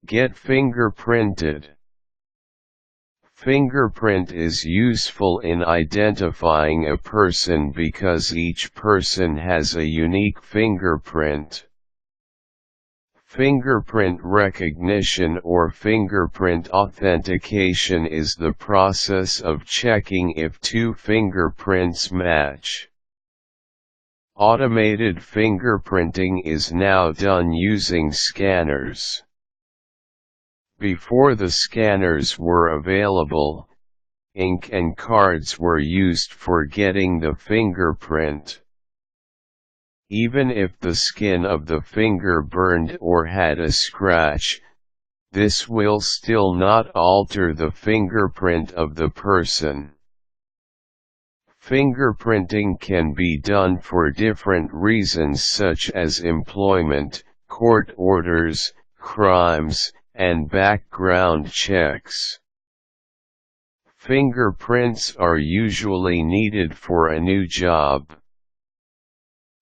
Get fingerprinted. Fingerprint is useful in identifying a person because each person has a unique fingerprint. Fingerprint recognition or fingerprint authentication is the process of checking if two fingerprints match. Automated fingerprinting is now done using scanners. Before the scanners were available, ink and cards were used for getting the fingerprint. Even if the skin of the finger burned or had a scratch, this will still not alter the fingerprint of the person. Fingerprinting can be done for different reasons such as employment, court orders, crimes, and background checks. Fingerprints are usually needed for a new job.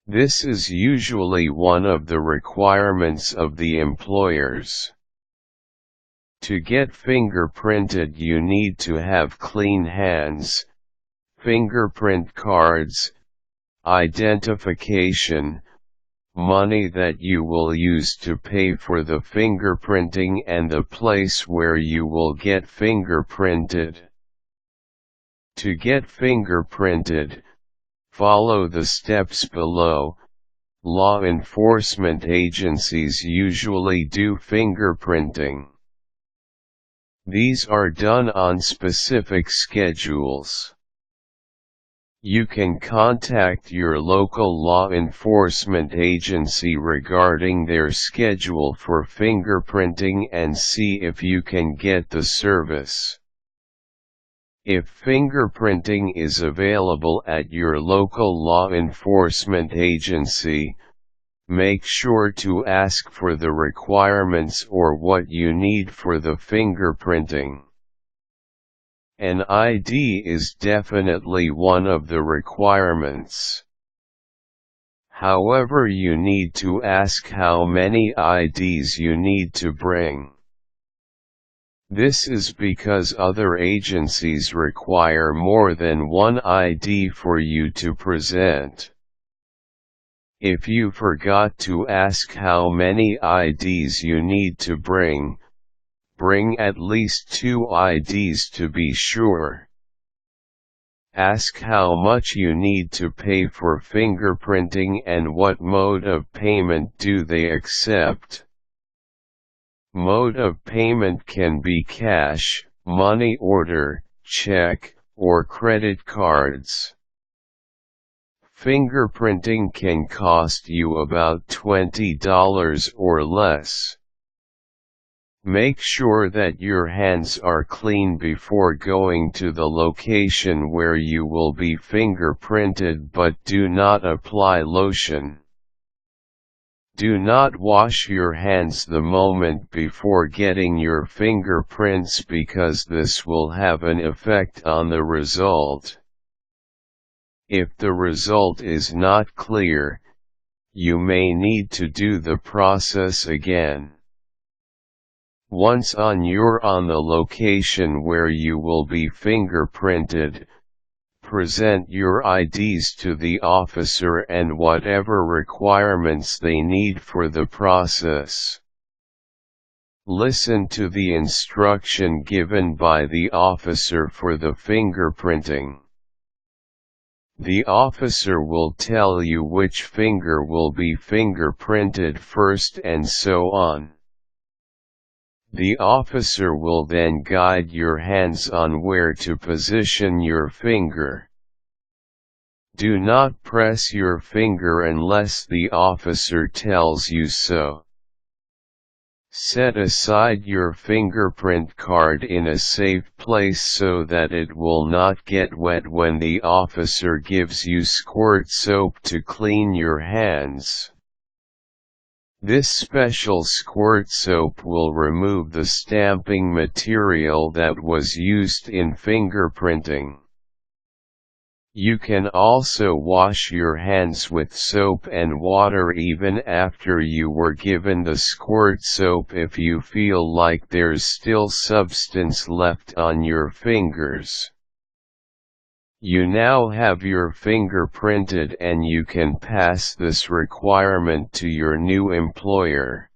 This is usually one of the requirements of the employers. To get fingerprinted, you need to have clean hands, fingerprint cards, identification, money that you will use to pay for the fingerprinting, and the place where you will get fingerprinted. To get fingerprinted, follow the steps below. Law enforcement agencies usually do fingerprinting. These are done on specific schedules. You can contact your local law enforcement agency regarding their schedule for fingerprinting and see if you can get the service. If fingerprinting is available at your local law enforcement agency, make sure to ask for the requirements or what you need for the fingerprinting. An ID is definitely one of the requirements. However, you need to ask how many IDs you need to bring. This is because other agencies require more than one ID for you to present. If you forgot to ask how many IDs you need to bring at least 2 IDs to be sure. Ask how much you need to pay for fingerprinting and what mode of payment do they accept. Mode of payment can be cash, money order, check, or credit cards. Fingerprinting can cost you about $20 or less. Make sure that your hands are clean before going to the location where you will be fingerprinted, but do not apply lotion. Do not wash your hands the moment before getting your fingerprints because this will have an effect on the result. If the result is not clear, you may need to do the process again. Once you're on the location where you will be fingerprinted, present your IDs to the officer and whatever requirements they need for the process. Listen to the instruction given by the officer for the fingerprinting. The officer will tell you which finger will be fingerprinted first and so on. The officer will then guide your hands on where to position your finger. Do not press your finger unless the officer tells you so. Set aside your fingerprint card in a safe place so that it will not get wet when the officer gives you squirt soap to clean your hands. This special squirt soap will remove the stamping material that was used in fingerprinting. You can also wash your hands with soap and water even after you were given the squirt soap if you feel like there's still substance left on your fingers. You now have your finger printed and you can pass this requirement to your new employer.